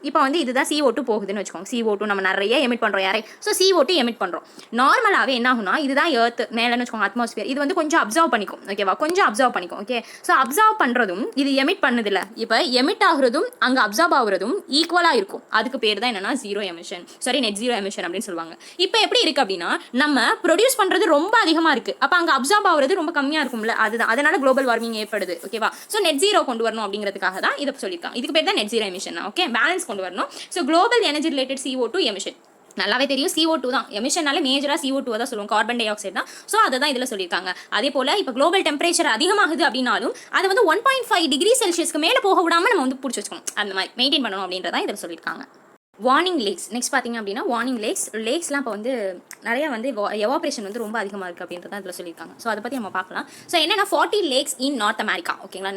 இப்போ வந்து இதுதான் CO2 போகுதுன்னு வச்சுக்கோங்க. CO2 நம்ம நிறைய எமிட் பண்ணுறோம் யாரை, ஸோ CO2 எமிட் பண்ணுறோம். நார்மலாகவே என்ன ஆகுனா இதுதான் எர்த் மேலேன்னு வச்சுக்கோங்க, அட்மாஸ்பியர். இது வந்து கொஞ்சம் அப்சர்வ் பண்ணிக்கும். ஓகேவா, கொஞ்சம் அப்சர்வ் பண்ணிக்கும். ஓகே, ஸோ அப்சர்வ் பண்ணுறதும் இது எமிட் பண்ணுதில்ல, இப்போ எமிட் ஆகுறதும் அங்கே அப்சர்வ் ஆகுறதும் ஈக்குவலாக இருக்கும். அதுக்கு பேர் தான் என்னன்னா zero emission, sorry net zero emission அப்படின்னு சொல்லுவாங்க. இப்போ எப்படி இருக்குது அப்படின்னா நம்ம ப்ரொடியூஸ் பண்ணுறது ரொம்ப அதிகமாக இருக்குது, அப்போ அங்கே அப்சர்வ் ஆகுறது ரொம்ப கம்மியாக இருக்கும்ல, அதுதான் அதனால குளோபல் வார்மிங் ஏற்படுது. ஓகேவா, ஸோ நெட் ஜீரோ கொண்டு வரணும் அப்படிங்கிறதுக்காக தான் இதை சொல்லியிருக்காங்க. இதுக்கு பேர் தான் net zero emission. Okay, balance கொண்டு வரணும். So global energy related CO2 emission நல்லாவே தெரியும். CO2 தான் எமிஷனால மேஜராக CO2 தான் சொல்லுவோம், கார்பன் டை ஆக்சைடு தான். ஸோ அதை தான் இதில் சொல்லியிருக்காங்க. அதே போல் இப்போ குளோபல் டெம்பரேச்சர் அதிகமாகுது அப்படின்னாலும் அதை வந்து 1.5 டிகிரி செல்சியஸ்க்கு மேலே போக விடாமல் நம்ம வந்து பிடிச்சி வச்சுக்கணும், அந்த மாதிரி மெயின்டைன் பண்ணணும் அப்படின்றதான் இதில் சொல்லியிருக்காங்க. வார்னிங் லேக்ஸ் நெக்ஸ்ட் பார்த்தீங்க அப்படின்னா வார்னிங் லேக்ஸ்லாம் இப்போ வந்து நிறைய வந்து எவாப்ரேஷன் வந்து ரொம்ப அதிகமாக இருக்குது அப்படின்றத இதில் சொல்லியிருக்காங்க. ஸோ அதை பற்றி நம்ம பார்க்கலாம். ஸோ என்னென்னா 40 லேக்ஸ் இன் நார்த் அமெரிக்கா. ஓகேங்களா,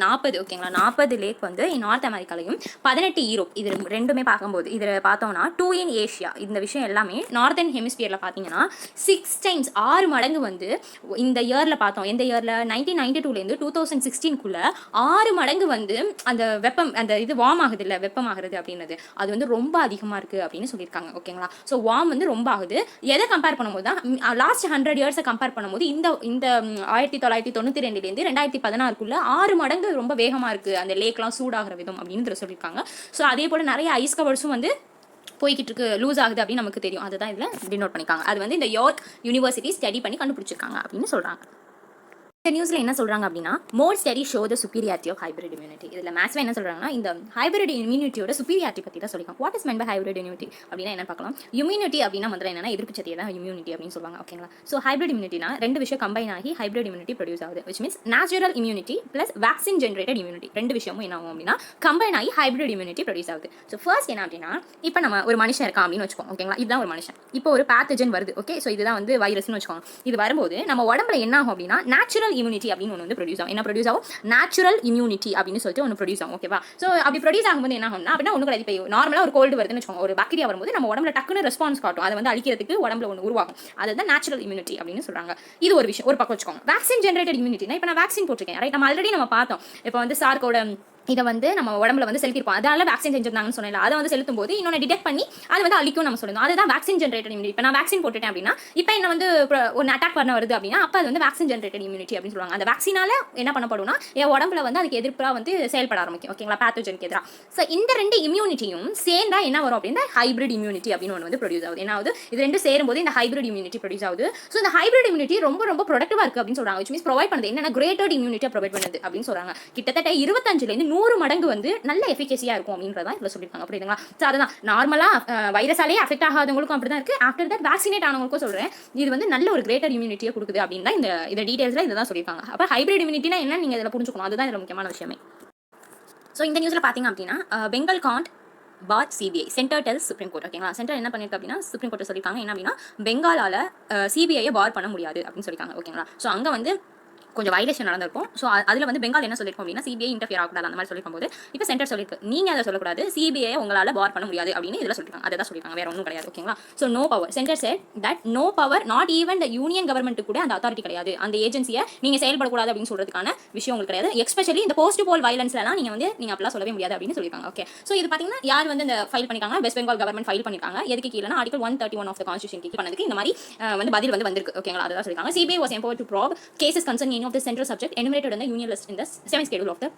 40 லேக் வந்து நார்த் அமெரிக்காலையும் 18 யூரோப். இது ரெண்டுமே பார்க்கும்போது இதில் பார்த்தோம்னா 2 இன் ஏஷியா. இந்த விஷயம் எல்லாமே நார்த்தன் ஹெமிஸ்பியரில் பார்த்தீங்கன்னா 6 டைம்ஸ் 6 மடங்கு வந்து இந்த இயரில் பார்த்தோம். எந்த இயரில் 1992லேருந்து 2016க்குள்ளே 6 மடங்கு வந்து அந்த வெப்பம் அந்த இது வார்ம் ஆகுது இல்லை, வெப்பமாகிறது அப்படின்றது அது வந்து ரொம்ப அதிகமாக இருக்கு அப்படின்னு சொல்லியிருக்காங்க. ஓகேங்களா, ஸோ வார்ம் வந்து ரொம்ப ஆகுது. எதை கம்பேர் பண்ணும்போது தான் லாஸ்ட் 100 இயர்ஸை கம்பேர் பண்ணும்போது இந்த 1992லேருந்து 2016க்குள்ள 6 மடங்கு ரொம்ப வேகமாக இருக்கு அந்த லேக்லாம் சூடாகிற விதம் அப்படின்னு சொல்லியிருக்காங்க. ஸோ அதே போல் நிறைய ஐஸ் கவர்ஸும் வந்து போய்கிட்டு இருக்கு, லூஸ் ஆகுது அப்படின்னு நமக்கு தெரியும். அதுதான் இதில் டினோட் பண்ணியிருக்காங்க. அது வந்து இந்த யோர்க் யூனிவர்சிட்டி ஸ்டடி பண்ணி கண்டுபிடிச்சிருக்காங்க அப்படின்னு சொல்கிறாங்க. இந்த நியூஸில் என்ன சொல்கிறாங்க அப்படின்னா more study show the superiority of hybrid immunity. இதில் மேக்ஸில் என்ன சொல்கிறாங்கன்னா இந்த ஹைபிரிட் இம்யூனிட்டியோட சுப்பீரியாரிட்டி பற்றி தான் சொல்லிக்கலாம். What is meant by hybrid immunity அப்படின்னா என்ன பார்க்கலாம். இம்யூனிட்டி அப்படின்னா முதல்ல என்னன்னா எதிர்ப்பு சக்தியை தான் இம்யூனிட்டி அப்படின்னு சொல்லுவாங்க. ஓகேங்களா. ஸோ ஹைபிரிட் இம்யூனிட்டினா ரெண்டு விஷயம் கம்பைன் ஆகி ஹைபிரிட் இம்யூனிட்டி ப்ரொடியூஸ் ஆகுது. Which means natural immunity plus vaccine generated immunity ரெண்டு விஷயமும் என்ன ஆகும் அப்படின்னா கம்பைன் ஆகி ஹைபிரிட் இம்யூனிட்டி ப்ரொடியூஸ் ஆகுது. ஸோ ஃபர்ஸ்ட் என்ன அப்படின்னா இப்போ நம்ம ஒரு மனுஷன் இருக்கான் அப்படின்னு வச்சுக்கோங்க. ஓகேங்களா. இதுதான் ஒரு மனுஷன். இப்போ ஒரு பேத்தஜன் வருது. ஓகே. ஸோ இதுதான் வந்து வைரஸ்னு வச்சுக்கோங்க. இது வரும்போது நம்ம உடம்புல என்ன ஆகும் அப்படின்னா நேச்சுரல் இம்யூனிட்டி அப்படின்னு ஒன்று வந்து ப்ரொடியூஸ் ஆகும். என்ன ப்ரொடியூஸ் ஆகும்? நேச்சுரல் இம்யூனிட்டி அப்படின்னு சொல்லிட்டு ஒன்று ப்ரொடியூஸ் ஆகும். ஓகேவா. ஸோ அப்படி ப்ரொடியூஸ் ஆகும்போது என்ன ஆகும்னா அப்படின்னா ஒன்று கிடையாது. இப்போ நார்மலாக ஒரு கோல்டு வருதுன்னு வச்சுக்கோங்க. ஒரு பாக்டீரியா வரும்போது நம்ம உடம்புல டக்குன்னு ரெஸ்பான்ஸ் காட்டும். அதை வந்து அழிக்கிறதுக்கு உடம்புல ஒன்று உருவாகும். அதுதான் நேச்சுரல் இம்யூனிட்டி அப்படின்னு சொல்றாங்க. இது ஒரு விஷயம். ஒரு பக்கம் வச்சுக்கோங்க. வேக்சின் ஜென்ரேட்டட் இம்யூனிட்டினா இப்போ நான் வேக்சின் போட்டிருக்கேன். ரைட். நம்ம ஆல்ரெடி நம்ம பார்த்தோம். இப்போ வந்து சார்கோட இதை வந்து நம்ம உடம்புல வந்து செலுத்திருப்போம். அதனால வேக்சின் செஞ்சிருந்தாங்கன்னு சொன்னேன். அதை வந்து செலுத்தும் போது இன்னொன்று டிடெக்ட் பண்ணி அதை வந்து அழிக்கும் நம்ம சொல்லணும். அதுதான் வேக்சின் ஜென்ரேட்டட் இம்யூனிட்டி. இப்போ நான் வேக்சின் போட்டுட்டேன் அப்படின்னா இப்போ என்ன வந்து ஒரு அட்டாக் பண்ண வருது அப்படின்னா அப்போ அது வந்து வேக்சின் ஜென்ரேட்டட் இம்யூனிட்டி அப்படின்னு சொல்லுவாங்க. அந்த வேக்சினால என்ன பண்ணப்படும்னா என் உடம்புல வந்து அதுக்கு எதிர்ப்பாக வந்து செயல்பட ஆரம்பிக்கும். ஓகேங்களா. பேத்தோஜனுக்கு எதிராக. ஸோ இந்த ரெண்டு இம்யூனிட்டியும் சேர்ந்தா என்ன வரும் அப்படின்னா ஹைபிரிட் இம்யூனிட்டி அப்படின்னு ஒன்று வந்து ப்ரொடியூஸ் ஆகுது. என்ன ஆகுது? இது ரெண்டு சேரும்போது இந்த ஹைபிரிட் இம்யூனிட்டி ப்ரொடியூஸ் ஆகுது. ஸோ இந்த ஹைபிரிட் இம்யூனிட்டி ரொம்ப ரொம்ப ப்ரொடக்டிவா இருக்கு அப்படின்னு சொல்றாங்க. விச் மீன்ஸ் ப்ரொவைட் பண்ணுது என்னன்னா கிரேட்டட் இம்யூனிட்டியை ப்ரொவைட் பண்ணுது அப்படின்னு சொல்றாங்க. கிட்டத்தட்ட 25லேருந்து 100 மடங்கு வந்து நல்ல எஃபிகசியா இருக்கும் அப்படின்றத இதில் சொல்லியிருக்காங்க. புரியுதுங்களா. ஸோ அதுதான் நார்மலாக வைரஸாலே அஃபெக்ட் ஆகாதவங்களுக்கும் அப்படி தான் இருக்குது. ஆஃப்டர் தட் வேக்சினேட் ஆனவங்களுக்கும் சொல்கிறேன். இது வந்து நல்ல ஒரு கிரேட்டர் இம்யூனிட்டியை கொடுக்குது அப்படின்னு தான் இந்த டீடைல்ஸில் இதை தான் சொல்லியிருக்காங்க. அப்போ ஹைபிரிட் இம்யூனிட்டினா என்ன நீங்கள் இதில் புரிஞ்சுக்கணும். அதுதான் இதில் முக்கியமான விஷயமே. ஸோ இந்த நியூஸில் பார்த்தீங்க அப்படின்னா பெங்கால் காண்ட் பார் சிபிஐ சென்டர் டெல்ஸ் சுப்ரீம் கோர்ட். ஓகேங்களா. சென்டர் என்ன பண்ணிருக்கு அப்படின்னா சுப்ரீம் கோர்ட் சொல்லியிருக்காங்க என்ன அப்படின்னா பெங்காலால் சிபிஐயை பார் பண்ண முடியாது அப்படின்னு சொல்லியிருக்காங்க. ஓகேங்களா. ஸோ அங்கே வந்து கொஞ்சம் வைலேஷன் நடந்திருக்கும். ஸோ அதில் வந்து பெங்கால் என்ன சொல்லியிருக்கோம் அப்படின்னா சிபிஐ இன்டர்ஃபியர் ஆகக்கூடாது அந்த மாதிரி சொல்லிருக்கும் போது இப்போ சென்டர் சொல்லியிருக்கு நீங்கள் அதை சொல்லக்கூடாது. சிபிஐ உங்களால் பார் பண்ண முடியாது அப்படின்னு இதில் சொல்லியிருக்காங்க. அதை தான் சொல்லியிருக்காங்க. வேற ஒன்றும் கிடையாது. ஓகேங்களா. So no power. Centre said that no power not even the union government கூட அந்த அத்தாரிட்டி கிடையாது. அந்த ஏஜென்சியை நீங்கள் செயல்படக்கூடாது அப்படின்னு சொல்றதுக்கான விஷயம் உங்களுக்கு கிடையாது. எஸ்பெஷலி இந்த போஸ்ட் போல் வயலன்ஸ்லாம் நீங்கள் அப்படிலாம் சொல்லவே முடியாது அப்படின்னு சொல்லியிருக்காங்க. ஓகே. ஸோ இது பார்த்தீங்கன்னா யார் வந்து இந்த ஃபைல் பண்ணிருக்காங்க? வெஸ்ட் பெங்கால் கவர்மெண்ட் ஃபைல் பண்ணிருக்காங்க. எதுக்கு கீழே ஆர்டிகல் 131 ஆஃப் த கான்ஸ்டியூஷன் கீழ் பண்ணதுக்கு இந்த மாதிரி வந்து பதில் வந்து வந்திருக்கு. ஓகேங்களா. அதை தான் சொல்லியிருக்காங்க. CBI was empowered to probe cases concerning any of the central subject enumerated in the union list in the 7th schedule of the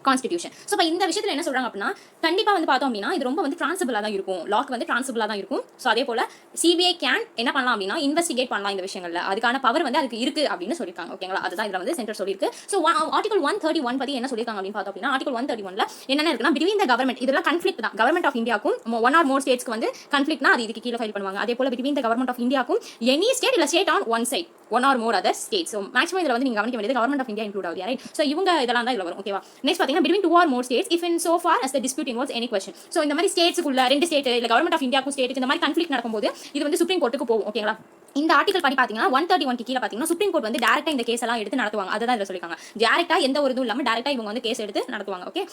constitution. So இப்போ இந்த விஷயத்தில் என்ன சொல்றாங்க அப்படின்னா கண்டிப்பாக வந்து பார்த்தோம் அப்படின்னா இது ரொம்ப வந்து டிரான்சிபிளாக தான் இருக்கும். லாக் வந்து டிரான்சிபிளாக தான் இருக்கும். ஸோ அதே போல சிபிஐ கேன் என்ன பண்ணலாம் அப்படின்னா இன்வெஸ்டிகேட் பண்ணலாம் இந்த விஷயங்கள்ல. அதுக்கான பவர் வந்து அதுக்கு இருக்கு அப்படின்னு சொல்லியிருக்காங்க. ஓகேங்களா. அதுதான் இதில் வந்து சென்டர் சொல்லியிருக்கு. ஸோ ஆர்டிகல் 131 பற்றி என்ன சொல்லியிருக்காங்க அப்படின்னு பார்த்தோம் அப்படின்னா ஆர்டிகல் 131ல என்னென்ன இருக்குன்னா பிட்வீன் த கவர்மெண்ட் இதெல்லாம் கன்ஃப்ளிக்ட் தான். கவர்மெண்ட் ஆஃப் இந்தியாவுக்கும் ஒன் ஆர் மோர் ஸ்டேட்ஸ்க்கு வந்து கன்ஃப்ளிக்ட்னா அது இதுக்கு கீழே ஃபைல் பண்ணுவாங்க. அதே போல பிட்வீன் த கவர்மெண்ட் ஆஃப் இந்தியாவுக்கும் எனி ஸ்டேட் இல்லை state on one side one or more other state. So maximum இதில் வந்து நீங்கள் கவனிக்க வேண்டியது கவர்மெண்ட் ஆஃப் இந்தியா இன்க்ளூட் ஆகுது. ரைட். ஸோ இவங்க இதெல்லாம் தான் இதில் வரும். ஓகேவா. நெக்ஸ்ட் பார்த்தீங்கன்னா between 2 or more states if in so far as the dispute involves any question. So இந்த மாதிரி ஸ்டேட்ஸ்க்குள்ள ரெண்டு ஸ்டேட் இல்ல கவர்மெண்ட் ஆஃப் இந்தியாக்கும் ஸ்டேட் இந்த மாதிரி கான்ஃப்ளிக்ட் நடக்கும்போது இது வந்து சுப்ரீம் கோர்ட்டுக்கு போகும். ஓகேங்களா. இந்த ஆர்டிகல் படி பார்த்தீங்கன்னா 131 கீழே பார்த்தீங்கன்னா சுப்ரீம் கோர்ட் வந்து டேரக்டா இந்த கேஸ் எல்லாம் எடுத்து நடத்துவாங்க. அதுதான் இதில் சொல்லியிருக்காங்க. டேரக்டா எந்த ஒரு இதுவும் இல்லாமல் டேரக்டா இவங்க வந்து கேஸ் எடுத்து நடத்துவாங்க. ஓகே.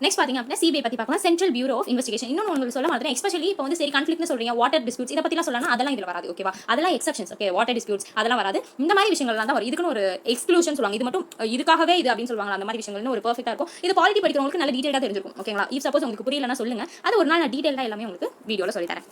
நெக்ஸ்ட் பாத்தீங்க அப்படின்னா சிபிஐ பத்தி பார்க்கலாம். Central Bureau of Investigation. இன்னொன்று உங்களுக்கு சொல்ல மாதிரி எஸ்பெஷலி இப்போ வந்து சரி கான்ஃப்ளிக்ட்னு சொல்றீங்க வாட்டர் டிஸ்பியூட்ஸ் இதை பத்திலாம் சொல்லலாம். அதெல்லாம் இதில் வராது. ஓகேவா. அதெல்லாம் எக்ஸப்ஷன்ஸ். ஓகே. வாட்டர் டிஸ்பியூட்ஸ் அதெல்லாம் வராது. இந்த மாதிரி விஷயங்கள்லாம் தான் வரும். இதுக்குன்னு ஒரு எக்ஸ்க்ளூஷன் சொல்லுவாங்க. இது மட்டும் இதுக்காகவே இது அப்படின்னு சொல்லுவாங்க. அந்த மாதிரி விஷயங்கள்னு ஒரு பெர்ஃபெக்ட்டா இருக்கும். இது பாலிட்டி படிக்கிறவங்களுக்கு நல்ல டீடைலா தெரிஞ்சிருக்கும். ஓகேங்களா. இஃப் சப்போஸ் உங்களுக்கு புரியலன்னா சொல்லுங்க. அது ஒரு நாள் நான் டீடைலா எல்லாமே உங்களுக்கு வீடியோல சொல்லி தரேன்.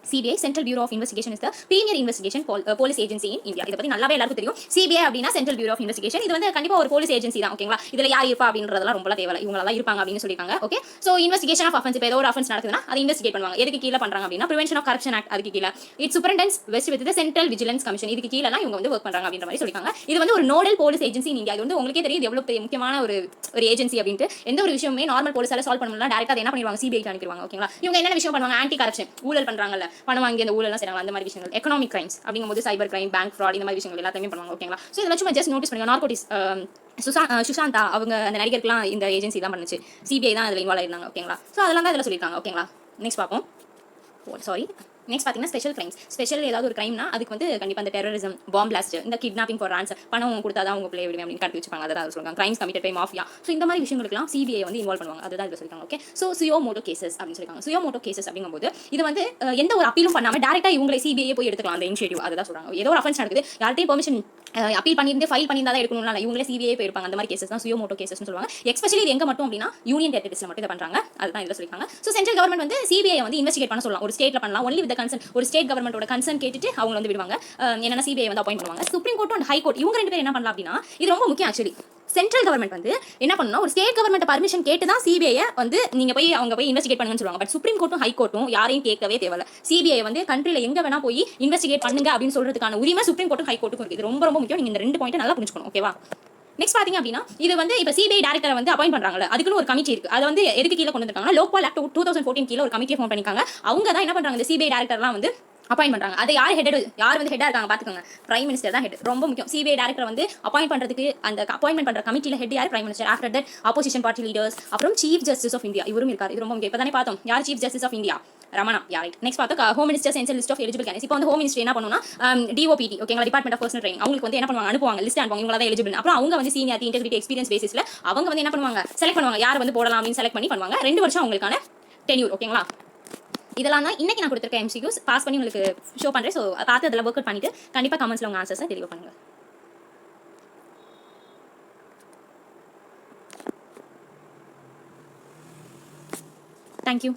CBI Central Bureau of Investigation is the premier investigation police agency in India. இத பத்தி நல்லாவே எல்லாருக்கும் தெரியும். CBI அப்படினா Central Bureau of Investigation. இது வந்து கண்டிப்பா ஒரு போலீஸ் ஏஜென்சி தான். ஓகேங்களா. இதுல யார் இருப்பா அப்படின்றதெல்லாம் ரொம்ப தேவையில்லை. இவங்க எல்லாம் இருப்பாங்க அப்படின்னு சொல்லிருக்காங்க. Okay. So investigation of offence. இப்போ ஏதோ ஒரு அஃபென்ஸ் நடக்குதுன்னா அதை இன்வெஸ்டிகேட் பண்ணுவாங்க. எதுக்கு கீழ பண்றாங்க அப்படின்னா பிரிவென்ஷன் ஆஃப் கரப்ஷன் ஆக்ட் அதுக்கு கீழ it superintendence vests with the central vigilance commission இதுக்கு கீழ எல்லாம் இவங்க வந்து வர்க் பண்றாங்க அப்படின்ற மாதிரி சொல்லிருக்காங்க. இது வந்து ஒரு nodal police agency in India. இது வந்து உங்களுக்கே தெரியும் எவ்வளவு முக்கியமான ஒரு ஏஜென்சி அப்படின்ட்டு. எந்த ஒரு விஷயமே நார்மல் போலீஸால சால்வ் பண்ண முடியல டைரக்டா என்ன பண்ணிடுவாங்க CBI க்கு அனுப்பிடுவாங்க. ஓகேங்களா. இவங்க என்ன விஷயம் பண்ணுவாங்க ஆன்டி கரப்ஷன் ஊழல் பண்றாங்கல்ல பணம் வாங்கி அந்த ஊழல் அந்த மாதிரி விஷயங்கள் எக்கனாமிக் கிரைம்ஸ் அப்படிங்கும்போது சைபர் கிரைம் பேங்க் ஃப்ராட் இந்த மாதிரி விஷயங்கள் எல்லாத்தையுமே பண்ணுவாங்க. ஓகேங்களா. ஸோ இதெல்லாம் சும்மா ஜஸ்ட் நோட்டீஸ் பண்ணுங்க. நார்கோட்டிஸ் சுஷாந்தா அவங்க அந்த நடிகருக்குலாம் இந்த ஏஜென்சி தான் பண்ணுச்சு. சிபிஐ தான் அதில் இன்வால்வ் ஆயிருந்தாங்க. ஓகேங்களா. ஸோ அதெல்லாம் தான் இதில் சொல்லியிருக்காங்க. ஓகேங்களா. நெக்ஸ்ட் பார்ப்போம். சாரி நெக்ஸ்ட் பார்த்தீங்கன்னா ஸ்பெஷல் கிரைம்ஸ். ஸ்பெஷல் ஏதாவது ஒரு கிரைம்னா அதுக்கு வந்து கண்டிப்பாக இந்த டெரரிசம் பாம் பிளாஸ்ட் இந்த கிட்னாப்பிங் ஃபார் ரான்சம் பணம் கொடுத்தா தான் அவங்க பிள்ளை விடுவேன் அப்படின்னு கட்டி வச்சுப்பாங்க. அதான் சொல்லுவாங்க crimes committed by mafia. So இந்த மாதிரி விஷயங்களுக்குலாம் சிபிஐ வந்து இன்வால்வ் பண்ணுவாங்க. அதுதான் இதில் சொல்லியிருக்காங்க. ஓகே. ஸோ சுயோ மோட்டோ கேசஸ் அப்படின்னு சொல்லியிருக்காங்க. சுயோ மோட்டோ கேசஸ் அப்படிங்கும்போது இது வந்து எந்த ஒரு அப்பீலும் பண்ணாமல் டேரக்டா இவங்களை சிபிஐ போய் எடுத்துக்கலாம் அந்த இனிஷியேட்டிவ். அதுதான் சொல்றாங்க. ஏதோ ஒரு அஃபென்ஸ் நடக்குது யார்ட்டையும் பெர்மிஷன் அப்பீல் பண்ணிருந்து ஃபைல் பண்ணியிருந்தா தான் எடுக்கணும்னா இவங்களே சிபிஐ போயிருப்பாங்க. அந்த மாதிரி கேசஸ் தான் சுயோ மோட்டோ கேசஸ்னு சொல்லுவாங்க. எஸ்பெஷலி இது எங்க மட்டும் அப்படின்னா யூனியன் டெரிட்டரிஸ்ல மட்டும் இதை பண்றாங்க. அதுதான் இதில் சொல்லியிருக்காங்க. ஸோ சென்ட்ரல் கவர்மெண்ட் வந்து சிபிஐ வந்து இன்வெஸ்டிகேட் பண்ண சொல்லலாம். ஒரு ஸ்டேட்ல பண்ணலாம். ஒன்லி வித் கன்சர்ன் ஒரு ஸ்டேட் கவர்மெண்டோட கன்சர்ன் கேட்டுட்டு அவங்க வந்து விடுவாங்க. என்னன்னா சிபிஐ வந்து அப்பாயிண்ட் பண்ணுவாங்க. Supreme court and high court இவங்க ரெண்டு பேரும் என்ன பண்ணலாம் அப்படின்னா இது ரொம்ப முக்கியம். ஆக்சுவலி சென்ட்ரல் கவர்மெண்ட் வந்து என்ன பண்ணணும் ஒரு ஸ்டேட் கவர்மெண்ட் பர்மிஷன் கேட்டு தான் சிபிஐ வந்து நீங்க போய் அவங்க போய் இன்வெஸ்டிகேட் பண்ணுங்கன்னு சொல்லுவாங்க. பட் சுப்ரீம் கோர்ட்டும் ஹை கோர்ட்டும் யாரையும் கேட்கவே தேவையில்ல. சிபிஐ வந்து கண்ட்ரில எங்க வேணா போய் இன்வெஸ்டிகேட் பண்ணுங்க அப்படின்னு சொல்றதுக்கான உரிமை சுப்ரீம் கோர்ட்டும் ஹை கோர்ட்டுக்கும் இருக்கு. இது ரொம்ப ரொம்ப முக்கியம். நீங்க இந்த 2 பாயிண்ட் நல்லா புரிஞ்சுக்கணும். ஓகேவா. நெக்ஸ்ட் பாத்தீங்க அப்படின்னா இது வந்து இப்போ சிபிஐ டேரக்டரை வந்து அப்பாயிண்ட் பண்றாங்கல்ல, அதுக்குன்னு ஒரு கமிட்டி இருக்கு. அதை வந்து எதுக்கு கீழே கொண்டு வந்திருக்காங்க, லோக்பால் ஆக்ட் 2014 கீழே ஒரு கமிட்டியை ஃபார்ம் பண்ணிருக்காங்க. அவங்க தான் என்ன பண்றாங்க, இந்த சிபிஐ டேரக்டர்லாம் வந்து அப்பாயிண்ட் பண்றாங்க. அதை யார் வந்து ஹெட்டா இருக்காங்க பாத்துக்கோங்க, பிரைம் மினிஸ்டர் தான் ஹெட். ரொம்ப முக்கியம். சிபிஐ டேரக்டர் வந்து அப்பாயிண்ட் பண்றதுக்கு அந்த அப்பாயின்மெண்ட் பண்ற கமிட்டில ஹெட் யார், prime minister. After that opposition party leaders, அப்புறம் சீஃப் ஜஸ்டிஸ் ஆஃப் இந்தியா இவரும் இருக்காரு. இது ரொம்ப முக்கியம். இப்போ தானே பார்த்தோம் யார் chief justice of India, Ramana. யாரை நெக்ஸ்ட் பார்த்தா home minister sends list of eligible candidates. இப்போ வந்து ஹோம் மினிஸ்டர் என்ன பண்ணுனா, டிஓபிடி ஓகேங்களா, டிபார்ட்மெண்ட் ஆஃப் பர்சனல் ட்ரைனிங், அவங்களுக்கு வந்து என்ன பண்ணுவாங்க, அனுப்புவாங்க, லிஸ்ட் அனுப்புவாங்க, இவங்க தான் எலிஜிபிள். அப்புறம் அவங்க வந்து சீனியாரிட்டி, இன்டெகிரிட்டி, எக்ஸ்பீரியன்ஸ் பேசிஸ்ல அவங்க வந்து என்ன பண்ணுவாங்க, செலக்ட் பண்ணுவாங்க, யார் வந்து போடலாம் அப்படின்னு செலக்ட் பண்ணி பண்ணுவாங்க. 2 வருஷம் அவங்களுக்கான டென்யூர். ஓகேங்களா, இதெல்லாம் தான் இன்னைக்கு நான் கொடுத்துருக்க எம்சிக்யூஸ். பாஸ் பண்ணி உங்களுக்கு ஷோ பண்றேன். ஸோ பார்த்து அதில் ஒர்க் அவுட் பண்ணிட்டு கண்டிப்பாக கமெண்ட்ஸ்ல உங்க ஆன்சர்ஸை டெலிவர் பண்ணுங்க. தேங்க்யூ.